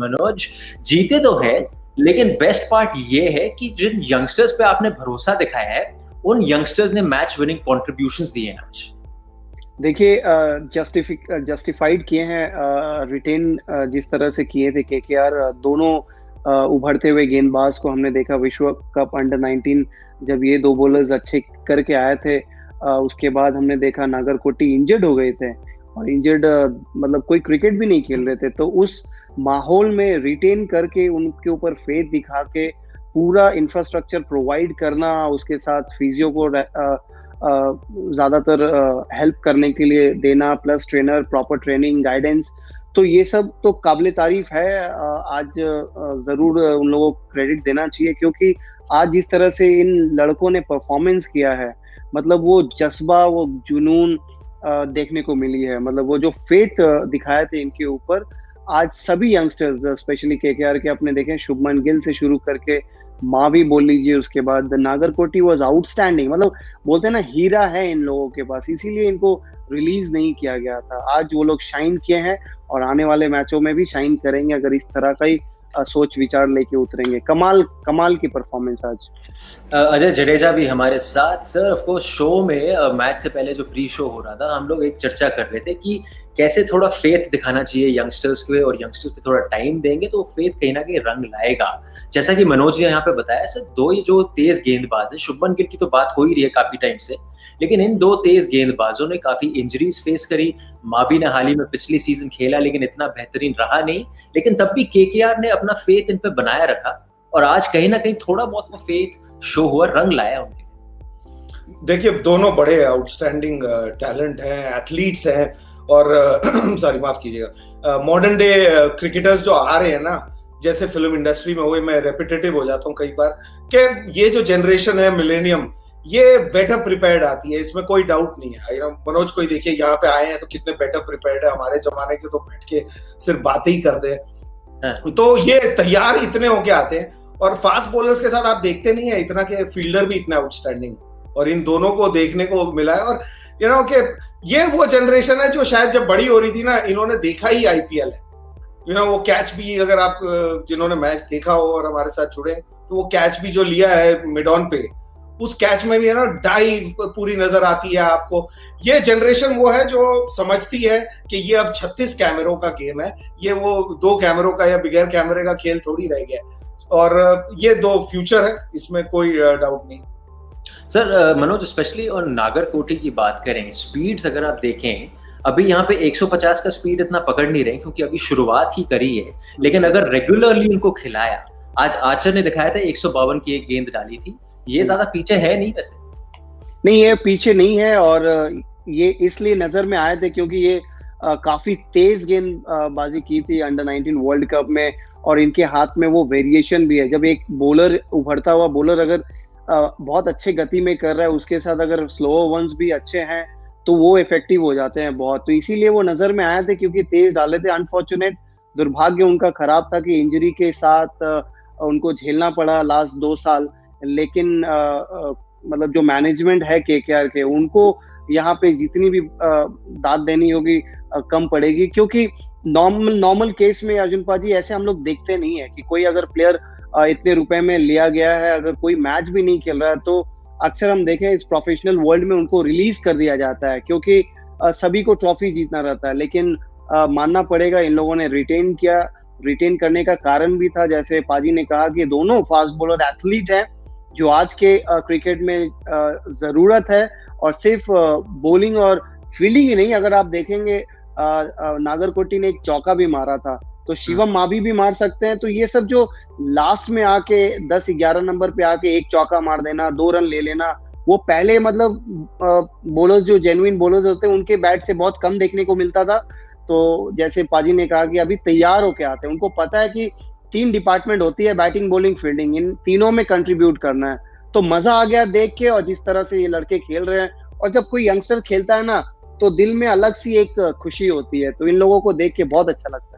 मनोज, जीते तो है, लेकिन बेस्ट पार्ट ये है कि जिन यंगस्टर्स पे आपने भरोसा दिखाया है, उन यंगस्टर्स ने मैच विनिंग कॉन्ट्रीब्यूशंस दिए हैं आज। देखिए, जस्टिफाइड किए हैं, रिटेन जिस तरह से किए थे केकेआर। दोनों उभरते हुए गेंदबाज को हमने देखा विश्व कप अंडर 19 जब ये दो बॉलर्स अच्छे करके आए थे। उसके बाद हमने देखा नागरकोटी इंजर्ड हो गए थे और इंजर्ड मतलब कोई क्रिकेट भी नहीं खेल रहे थे, तो उस माहौल में रिटेन करके उनके ऊपर फेथ दिखा के पूरा इंफ्रास्ट्रक्चर प्रोवाइड करना, उसके साथ फिजियो को ज्यादातर हेल्प करने के लिए देना, plus trainer proper training guidance, तो ये सब तो काबिल तारीफ है। आज जरूर उन लोगों को क्रेडिट देना चाहिए, क्योंकि आज जिस तरह से इन लड़कों ने परफॉर्मेंस किया है, मतलब वो जज्बा, वो जुनून देखने को मिली है, मतलब वो जो फेथ दिखाए थे इनके ऊपर। आज सभी यंगस्टर्स स्पेशली केकेआर के अपने देखें, शुभमन गिल से शुरू करके मावी बोल लीजिए, उसके बाद नागरकोटी वाज आउटस्टैंडिंग, मतलब बोलते हैं ना हीरा है इन लोगों के पास, इसीलिए इनको रिलीज नहीं किया गया था। आज वो लोग शाइन किए हैं और आने वाले मैचों में भी शाइन करेंगे अगर इस तरह का ही सोच विचार लेके उतरेंगे। कमाल की परफॉर्मेंस आज। अजय जडेजा भी हमारे साथ। सर, ऑफ कोर्स शो में मैच से पहले जो प्री शो हो रहा था, हम लोग एक चर्चा कर रहे थे कि कैसे थोड़ा फेथ दिखाना चाहिए यंगस्टर्स को, और यंगस्टर्स पे थोड़ा टाइम देंगे तो फेथ कहीं ना कहीं रंग लाएगा। जैसा कि मनोज ने यहाँ पे बताया सर, दो जो तेज गेंदबाज है, शुभमन गिल की तो बात हो ही रही है काफी टाइम से, लेकिन इन दो तेज गेंदबाजों ने काफी इंजरीज फेस करी। मावी ने हाल ही में पिछली सीजन खेला लेकिन इतना बेहतरीन रहा नहीं, लेकिन तब भी केकेआर ने अपना फेथ इन पे बनाए रखा और आज कहीं ना कहीं थोड़ा बहुत वो फेथ शो हुआ, रंग लाया उनके। देखिए, दोनों बड़े आउटस्टैंडिंग टैलेंट हैं, एथलीट्स हैं, और सॉरी माफ कीजिएगा, मॉडर्न डे क्रिकेटर्स जो आ रहे हैं ना, जैसे फिल्म इंडस्ट्री में हुए, मैं रेपिटेटिव हो जाता हूँ कई बार, कि ये जो जनरेशन है मिलेनियम, ये बेटर प्रिपेयर्ड आती है, इसमें कोई डाउट नहीं है। मनोज को ही देखिए, यहाँ पे आए हैं तो कितने बेटर प्रिपेयर्ड है। हमारे जमाने के तो बैठ के सिर्फ बातें ही करते हैं, तो ये तैयार इतने होके आते हैं। और फास्ट बॉलर्स के साथ आप देखते नहीं है इतना कि फील्डर भी इतना आउटस्टैंडिंग, और इन दोनों को देखने को मिला है। और कि ये वो जनरेशन है जो शायद जब बड़ी हो रही थी ना, इन्होंने देखा ही आईपीएल है। वो कैच भी, अगर आप जिन्होंने मैच देखा हो और हमारे साथ जुड़े, तो वो कैच भी जो लिया है मिडॉन पे, उस कैच में भी है ना डाई पूरी नजर आती है आपको। ये जनरेशन वो है जो समझती है कि ये अब 36 कैमरों का गेम है, ये वो 2 कैमरों का या बगैर कैमरे का खेल थोड़ी रह गया, और ये 2 फ्यूचर है, इसमें कोई डाउट नहीं। सर, मनोज स्पेशली और नागरकोटी की बात करें, स्पीड्स अगर आप देखें, अभी यहाँ पे 150 का स्पीड इतना पकड़ नहीं रहे क्योंकि अभी शुरुआत ही करी है, लेकिन अगर रेगुलरली उनको खिलाया, आज आचर ने दिखाया था 152 की एक गेंद डाली थी, ये ज्यादा पीछे है नहीं वैसे। नहीं, ये पीछे नहीं है, और ये इसलिए नजर में आए थे क्योंकि ये काफी तेज गेंदबाजी की थी अंडर 19 वर्ल्ड कप में, और इनके हाथ में वो वेरिएशन भी है। जब एक बॉलर, उभरता हुआ बॉलर अगर बहुत अच्छे गति में कर रहा है, उसके साथ अगर स्लो वंस भी अच्छे हैं, तो वो इफेक्टिव हो जाते हैं बहुत। तो इसीलिए वो नजर में आए थे क्योंकि तेज डाले थे। अनफॉर्चुनेट दुर्भाग्य उनका खराब था कि इंजरी के साथ उनको झेलना पड़ा लास्ट 2 साल, लेकिन मतलब जो मैनेजमेंट है केकेआर के, उनको यहाँ पे जितनी भी दाद देनी होगी कम पड़ेगी, क्योंकि नॉर्मल केस में अर्जुन पाजी ऐसे हम लोग देखते नहीं है कि कोई अगर प्लेयर इतने रुपए में लिया गया है, अगर कोई मैच भी नहीं खेल रहा है, तो अक्सर हम देखें इस प्रोफेशनल वर्ल्ड में उनको रिलीज कर दिया जाता है, क्योंकि सभी को ट्रॉफी जीतना रहता है। लेकिन मानना पड़ेगा इन लोगों ने रिटेन किया। रिटेन करने का कारण भी था, जैसे पाजी ने कहा, कि दोनों फास्ट बॉलर एथलीट हैं जो आज के क्रिकेट में जरूरत है, और सिर्फ बॉलिंग और फील्डिंग ही नहीं। अगर आप देखेंगे नागरकोटी ने एक चौका भी मारा था, तो शिवम मावी भी मार सकते हैं। तो ये सब जो लास्ट में आके 10-11 नंबर पे आके एक चौका मार देना, 2 रन ले लेना, वो पहले मतलब बॉलर्स जो जेन्युइन बॉलर्स होते हैं उनके बैट से बहुत कम देखने को मिलता था। तो जैसे पाजी ने कहा कि अभी तैयार होके आते हैं, उनको पता है कि 3 डिपार्टमेंट होती है, बैटिंग, बॉलिंग, फील्डिंग, इन तीनों में कंट्रीब्यूट करना है। तो मजा आ गया देख के, और जिस तरह से ये लड़के खेल रहे हैं, और जब कोई यंगस्टर खेलता है ना, तो दिल में अलग सी एक खुशी होती है। तो इन लोगों को देख के बहुत अच्छा लगता है।